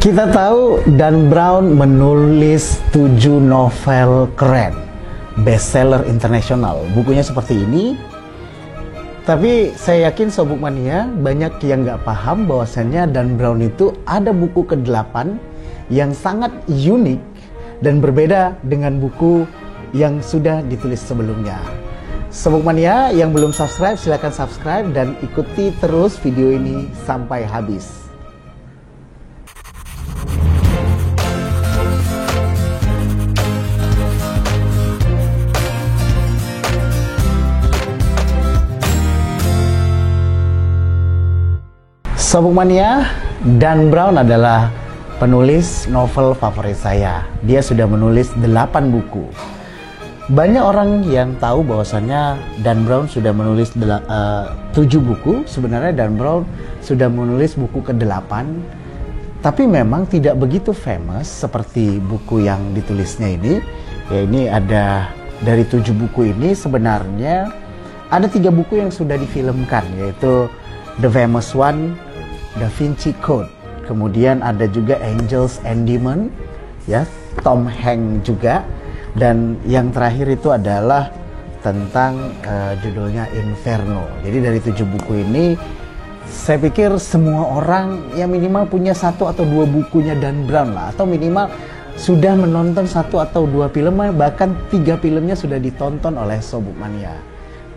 Kita tahu Dan Brown menulis 7 novel keren, bestseller internasional. Bukunya seperti ini. Tapi saya yakin Sobuk Mania banyak yang nggak paham bahwasannya Dan Brown itu ada buku ke-8 yang sangat unik dan berbeda dengan buku yang sudah ditulis sebelumnya. Sobuk Mania yang belum subscribe, silakan subscribe dan ikuti terus video ini sampai habis. Sobuk Mania, Dan Brown adalah penulis novel favorit saya. Dia sudah menulis 8 buku. Banyak orang yang tahu bahwasannya Dan Brown sudah menulis 7 buku. Sebenarnya Dan Brown sudah menulis buku ke-8, tapi memang tidak begitu famous seperti buku yang ditulisnya ini. Ya, ini ada dari 7 buku ini sebenarnya ada 3 buku yang sudah difilmkan, yaitu The Famous One, Da Vinci Code, kemudian ada juga Angels and Demons, ya, Tom Hanks juga, dan yang terakhir itu adalah tentang judulnya Inferno. Jadi dari 7 buku ini, saya pikir semua orang ya minimal punya 1 atau 2 bukunya Dan Brown lah, atau minimal sudah menonton 1 atau 2 filmnya, bahkan 3 filmnya sudah ditonton oleh Sobuk Mania.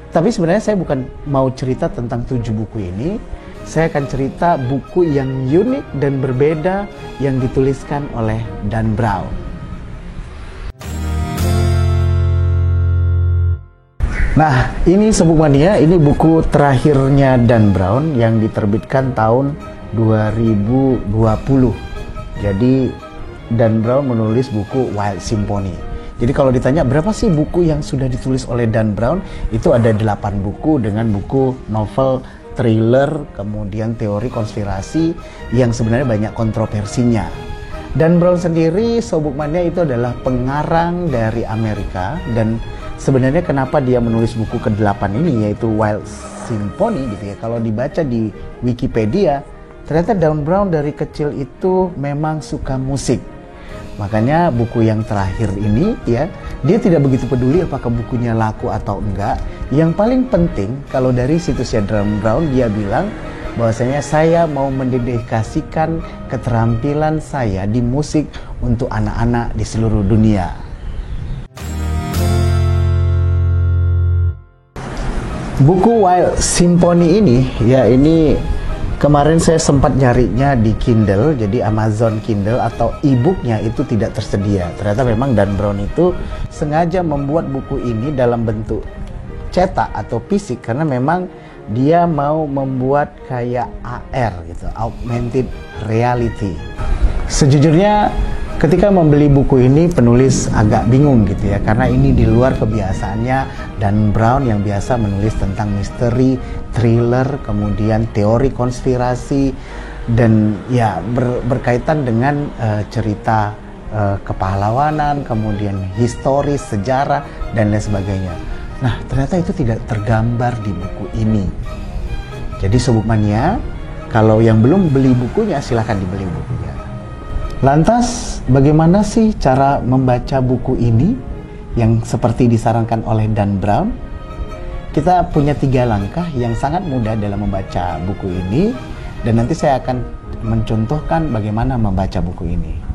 Tapi sebenarnya saya bukan mau cerita tentang 7 buku ini. Saya akan cerita buku yang unik dan berbeda yang dituliskan oleh Dan Brown. Nah, ini Sobuk Mania, ini buku terakhirnya Dan Brown yang diterbitkan tahun 2020. Jadi Dan Brown menulis buku Wild Symphony. Jadi kalau ditanya berapa sih buku yang sudah ditulis oleh Dan Brown, itu ada 8 buku dengan buku novel, thriller, kemudian teori konspirasi yang sebenarnya banyak kontroversinya. Dan Brown sendiri, Sobuk Mania, itu adalah pengarang dari Amerika, dan sebenarnya kenapa dia menulis buku ke-8 ini yaitu Wild Symphony gitu ya. Kalau dibaca di Wikipedia, ternyata Dan Brown dari kecil itu memang suka musik. Makanya buku yang terakhir ini ya, dia tidak begitu peduli apakah bukunya laku atau enggak. Yang paling penting, kalau dari situsnya Dan Brown, dia bilang bahwasanya saya mau mendedikasikan keterampilan saya di musik untuk anak-anak di seluruh dunia. Buku Wild Symphony ini ya, ini kemarin saya sempat nyarinya di Kindle, jadi Amazon Kindle atau e-booknya itu tidak tersedia. Ternyata memang Dan Brown itu sengaja membuat buku ini dalam bentuk cetak atau fisik karena memang dia mau membuat kayak AR gitu, augmented reality. Sejujurnya ketika membeli buku ini penulis agak bingung gitu ya, karena ini di luar kebiasaannya Dan Brown yang biasa menulis tentang misteri, thriller, kemudian teori konspirasi, dan ya berkaitan dengan cerita kepahlawanan, kemudian historis, sejarah, dan lain sebagainya. Nah, ternyata itu tidak tergambar di buku ini. Jadi Sobuk Mania, kalau yang belum beli bukunya, silahkan dibeli bukunya. Lantas, bagaimana sih cara membaca buku ini yang seperti disarankan oleh Dan Brown? Kita punya 3 langkah yang sangat mudah dalam membaca buku ini, dan nanti saya akan mencontohkan bagaimana membaca buku ini.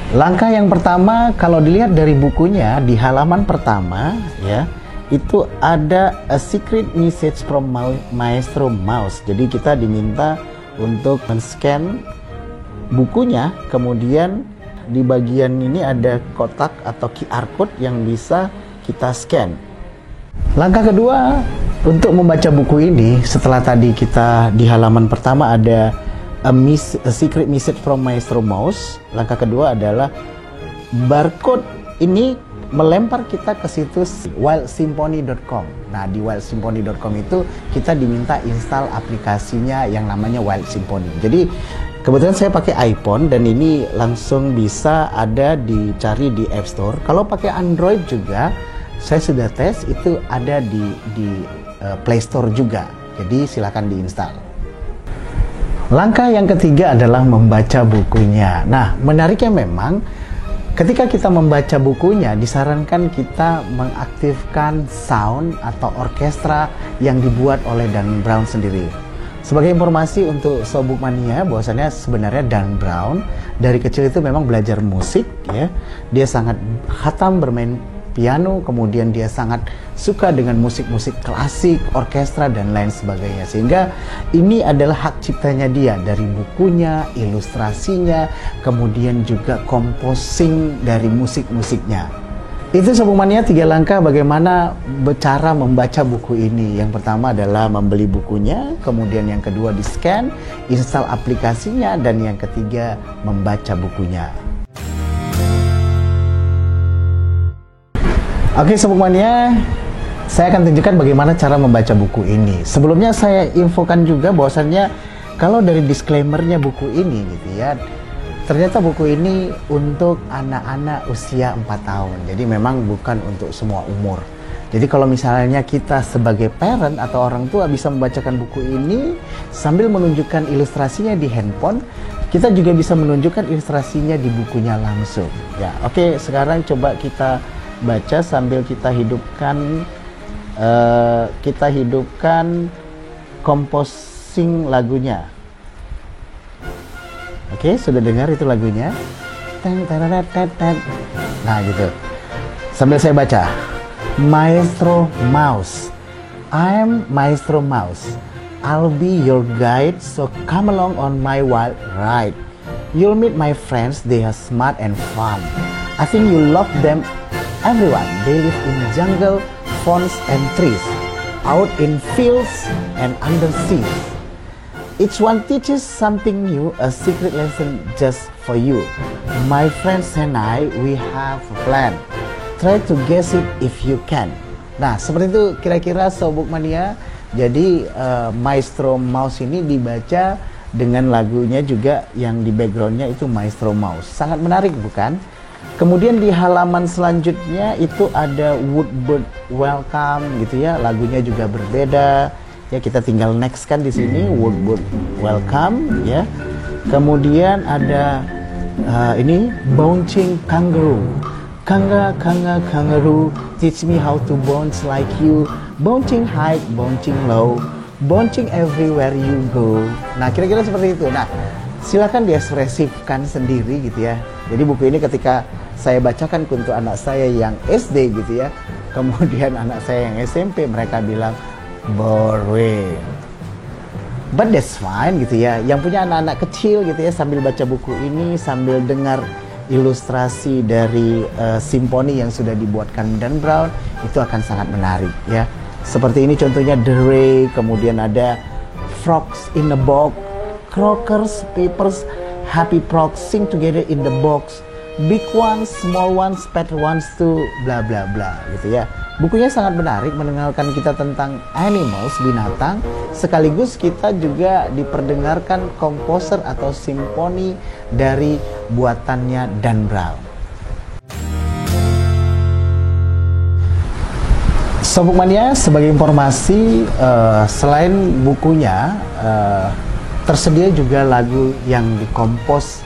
Langkah yang pertama, kalau dilihat dari bukunya di halaman pertama ya, itu ada A Secret Message from Maestro Mouse. Jadi kita diminta untuk men-scan bukunya, kemudian di bagian ini ada kotak atau QR code yang bisa kita scan. Langkah kedua untuk membaca buku ini, setelah tadi kita di halaman pertama ada A Secret Message from Maestro Mouse, langkah kedua adalah barcode ini melempar kita ke situs wildsymphony.com. Nah, di wildsymphony.com itu kita diminta install aplikasinya yang namanya Wild Symphony. Jadi kebetulan saya pakai iPhone dan ini langsung bisa ada dicari di App Store. Kalau pakai Android juga, saya sudah tes, itu ada di Play Store juga. Jadi silakan diinstal. Langkah yang ketiga adalah membaca bukunya. Nah, menariknya memang ketika kita membaca bukunya, disarankan kita mengaktifkan sound atau orkestra yang dibuat oleh Dan Brown sendiri. Sebagai informasi untuk Sobuk Mania, bahwasannya sebenarnya Dan Brown dari kecil itu memang belajar musik, ya. Dia sangat khatam bermain piano, kemudian dia sangat suka dengan musik-musik klasik, orkestra, dan lain sebagainya. Sehingga ini adalah hak ciptanya dia, dari bukunya, ilustrasinya, kemudian juga composing dari musik-musiknya. Itu Sobuk Mania 3 langkah bagaimana cara membaca buku ini. Yang pertama adalah membeli bukunya, kemudian yang kedua di-scan, install aplikasinya, dan yang ketiga membaca bukunya. Oke Sobuk Mania, saya akan tunjukkan bagaimana cara membaca buku ini. Sebelumnya saya infokan juga bahwasannya kalau dari disclaimernya buku ini gitu ya, ternyata buku ini untuk anak-anak usia 4 tahun. Jadi memang bukan untuk semua umur. Jadi kalau misalnya kita sebagai parent atau orang tua bisa membacakan buku ini sambil menunjukkan ilustrasinya di handphone, kita juga bisa menunjukkan ilustrasinya di bukunya langsung. Ya, oke, sekarang coba kita baca sambil kita hidupkan composing lagunya. Oke, sudah dengar itu lagunya? Nah, gitu. Sambil saya baca. Maestro Mouse. I'm Maestro Mouse. I'll be your guide, so come along on my wild ride. You'll meet my friends, they are smart and fun. I think you love them. Everyone, they live in jungle, ponds and trees, out in fields and under sea. Each one teaches something new, a secret lesson just for you. My friends and I, we have a plan. Try to guess it if you can. Nah, seperti itu kira-kira Sobuk Mania. Jadi Maestro Mouse ini dibaca dengan lagunya juga yang di backgroundnya itu Maestro Mouse. Sangat menarik bukan? Kemudian di halaman selanjutnya itu ada Woodbird Welcome gitu ya, lagunya juga berbeda. Ya, kita tinggal next kan di sini Woodbird Welcome ya. Kemudian ada ini Bouncing Kangaroo. Kangaroo, teach me how to bounce like you. Bouncing high, bouncing low, bouncing everywhere you go. Nah, kira-kira seperti itu. Nah, silakan diekspresifkan sendiri gitu ya. Jadi buku ini ketika saya bacakan untuk anak saya yang SD gitu ya, kemudian anak saya yang SMP, mereka bilang boring. But that's fine gitu ya. Yang punya anak-anak kecil gitu ya, sambil baca buku ini, sambil dengar ilustrasi dari simfoni yang sudah dibuatkan Dan Brown, itu akan sangat menarik ya. Seperti ini contohnya The Ray, kemudian ada Frogs in a Box, Crockers, Papers, Happy Frogs sing together in the box. Big ones, small ones, pet ones too, bla bla bla gitu ya. Bukunya sangat menarik, mengenalkan kita tentang animals, binatang, sekaligus kita juga diperdengarkan komposer atau simfoni dari buatannya Dan Brown. Sobuk Mania, sebagai informasi, selain bukunya, tersedia juga lagu yang dikompos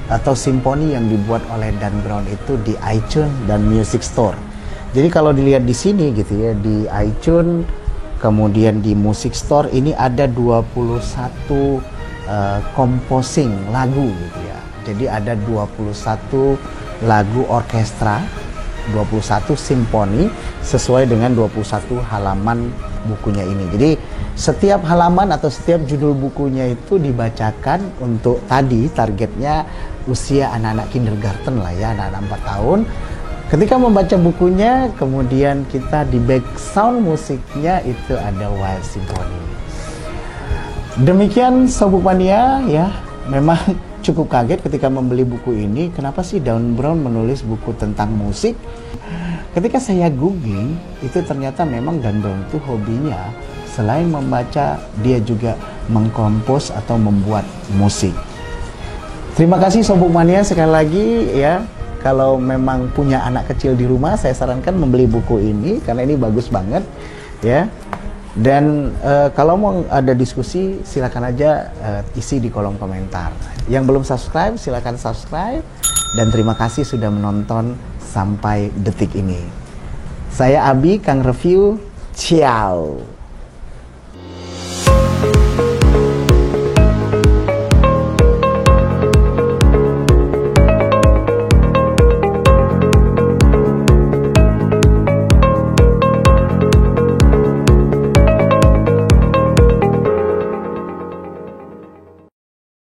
atau simfoni yang dibuat oleh Dan Brown itu di iTunes dan Music Store. Jadi kalau dilihat di sini gitu ya, di iTunes kemudian di Music Store ini ada 21 composing lagu gitu ya. Jadi ada 21 lagu orkestra, 21 simfoni sesuai dengan 21 halaman bukunya ini. Jadi setiap halaman atau setiap judul bukunya itu dibacakan untuk tadi targetnya usia anak-anak kindergarten lah ya, anak-anak 4 tahun. Ketika membaca bukunya, kemudian kita di background musiknya itu ada Wild Symphony. Demikian Sobuk Mania ya, memang cukup kaget ketika membeli buku ini. Kenapa sih Dan Brown menulis buku tentang musik? Ketika saya googling, itu ternyata memang Dan Brown itu hobinya selain membaca, dia juga mengkompos atau membuat musik. Terima kasih Sobuk Mania sekali lagi ya. Kalau memang punya anak kecil di rumah, saya sarankan membeli buku ini karena ini bagus banget ya. Dan kalau mau ada diskusi, silakan aja isi di kolom komentar. Yang belum subscribe, silakan subscribe. Dan terima kasih sudah menonton sampai detik ini. Saya Abi, Kang Review. Ciao.